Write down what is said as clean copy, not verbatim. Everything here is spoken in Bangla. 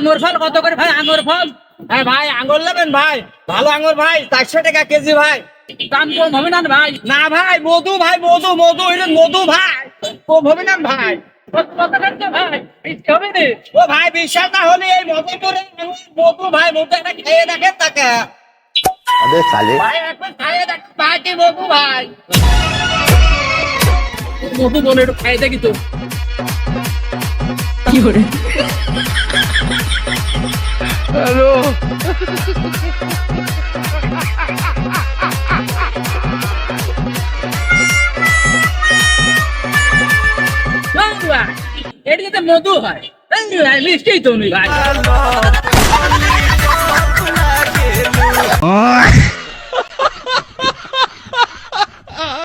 আঙ্গুর ফল কত করে ভাই? আঙ্গুর ফল হ্যাঁ ভাই, আঙ্গুর নেবেন ভাই? ভালো আঙ্গুর ভাই 400 টাকা কেজি ভাই। দাম কম হবে না ভাই? না ভাই, মধু ভাই, মধু মধু, এটা মধু ভাই, কম হবে না ভাই। কত টাকা ভাই? বিক্রি হবে না? ও ভাই, বিশ্বাস না হলে এই মধুপুরে মধু ভাই, মধু একটা খেয়ে দেখেন তাকে। अबे साले ভাই একবার খাইয়ে দেখেন ভাই, কি মধু ভাই। মধু বলে একটু খাই দেখি তো। কি করে? हेलो এটা তো মধু হয়, মিষ্টি তো নই ভাই।